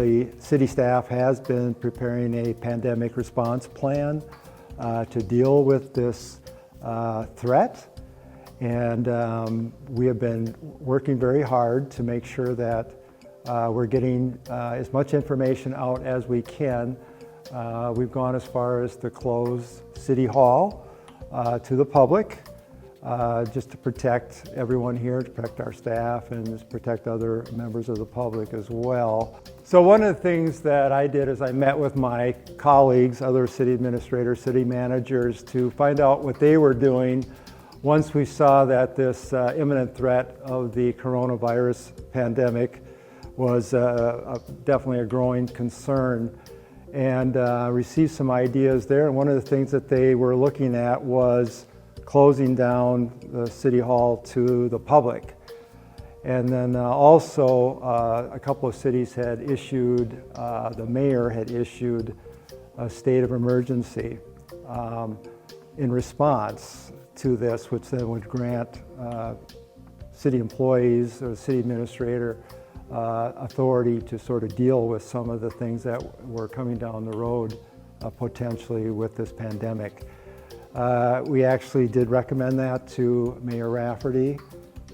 Currently, city staff has been preparing a pandemic response plan to deal with this threat. And we have been working very hard to make sure that we're getting as much information out as we can. We've gone as far as to close City Hall to the public, just to protect everyone here, to protect our staff, and just protect other members of the public as well. So one of the things that I did is I met with my colleagues, other city administrators, city managers, to find out what they were doing once we saw that this imminent threat of the coronavirus pandemic was definitely a growing concern, and received some ideas there. And one of the things that they were looking at was closing down the City Hall to the public. And then also a couple of cities had issued, the mayor had issued a state of emergency in response to this, which then would grant city employees or the city administrator authority to sort of deal with some of the things that were coming down the road potentially with this pandemic. We actually did recommend that to Mayor Rafferty.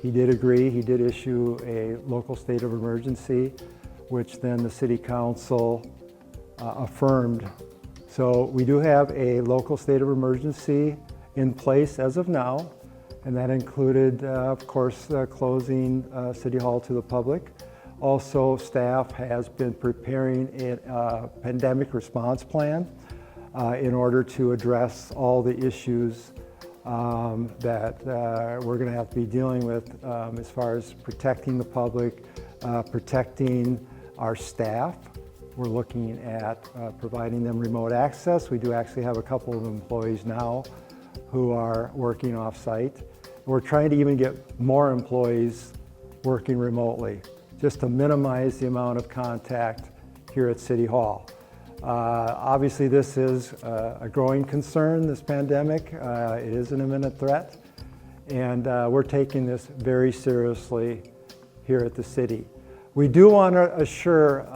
He did agree. He did issue a local state of emergency, which then the City Council affirmed. So we do have a local state of emergency in place as of now, and that included, of course, closing City Hall to the public. Also, staff has been preparing a pandemic response plan in order to address all the issues that we're going to have to be dealing with as far as protecting the public, protecting our staff. We're looking at providing them remote access. We do actually have a couple of employees now who are working off-site. We're trying to even get more employees working remotely, just to minimize the amount of contact here at City Hall. Obviously, this is a growing concern, this pandemic. It is an imminent threat, and we're taking this very seriously here at the city. We do want to assure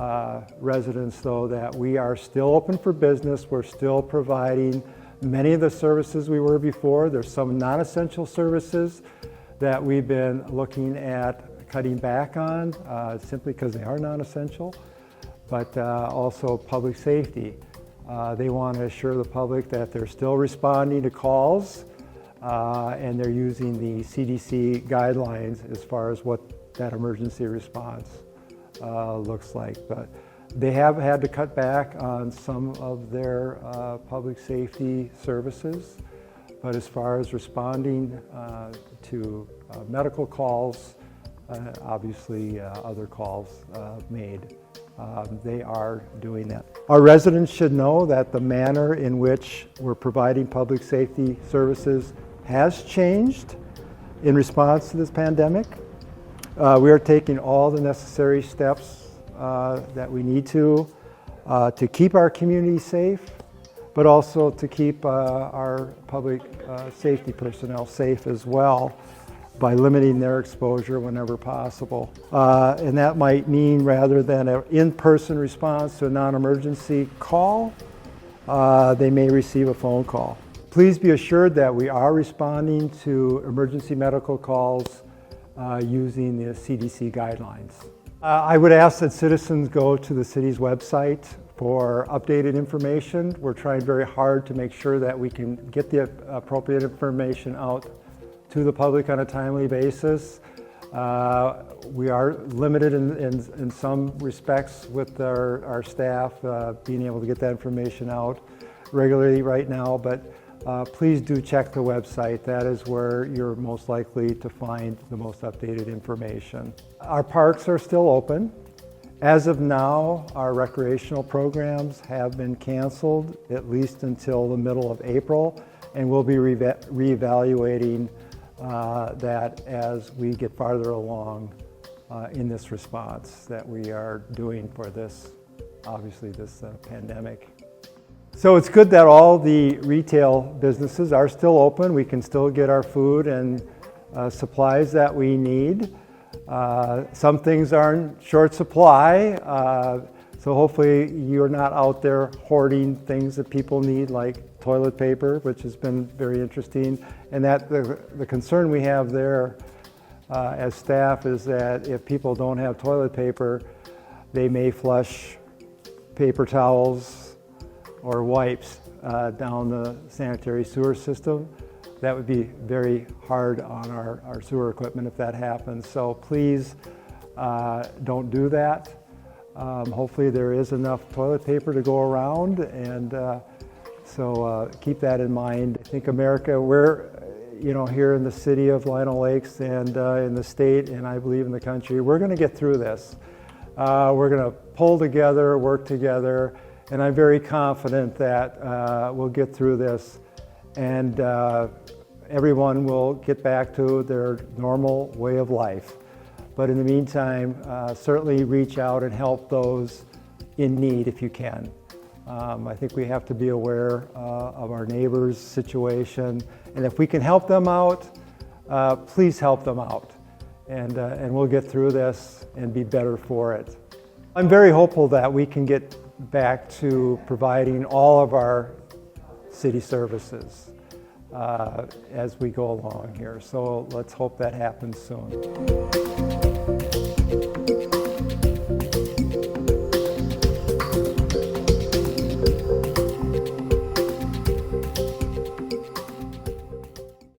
residents, though, that we are still open for business. We're still providing many of the services we were before. There's some non-essential services that we've been looking at cutting back on simply because they are non-essential, but also public safety. They want to assure the public that they're still responding to calls and they're using the CDC guidelines as far as what that emergency response looks like. But they have had to cut back on some of their public safety services. But as far as responding to medical calls, obviously other calls made, they are doing that. Our residents should know that the manner in which we're providing public safety services has changed in response to this pandemic. We are taking all the necessary steps that we need to keep our community safe, but also to keep our public safety personnel safe as well by limiting their exposure whenever possible. And that might mean, rather than an in-person response to a non-emergency call, they may receive a phone call. Please be assured that we are responding to emergency medical calls using the CDC guidelines. I would ask that citizens go to the city's website for updated information. We're trying very hard to make sure that we can get the appropriate information out to the public on a timely basis. We are limited in some respects with our staff being able to get that information out regularly right now, but please do check the website. That is where you're most likely to find the most updated information. Our parks are still open. As of now, our recreational programs have been canceled at least until the middle of April, and we'll be reevaluating that as we get farther along in this response that we are doing for this, obviously, this pandemic. So it's good that all the retail businesses are still open. We can still get our food and supplies that we need. Some things are in short supply. So hopefully you're not out there hoarding things that people need, like toilet paper, which has been very interesting. And that the concern we have there as staff is that if people don't have toilet paper, they may flush paper towels or wipes down the sanitary sewer system. That would be very hard on our sewer equipment if that happens. So please don't do that. Hopefully there is enough toilet paper to go around, and so keep that in mind. I think America, we're here in the city of Lino Lakes and in the state, and I believe in the country, we're going to get through this. We're going to pull together, work together, and I'm very confident that we'll get through this, and everyone will get back to their normal way of life. But in the meantime, certainly reach out and help those in need if you can. I think we have to be aware of our neighbors' situation, and if we can help them out, please help them out, and we'll get through this and be better for it. I'm very hopeful that we can get back to providing all of our city services as we go along here. So let's hope that happens soon.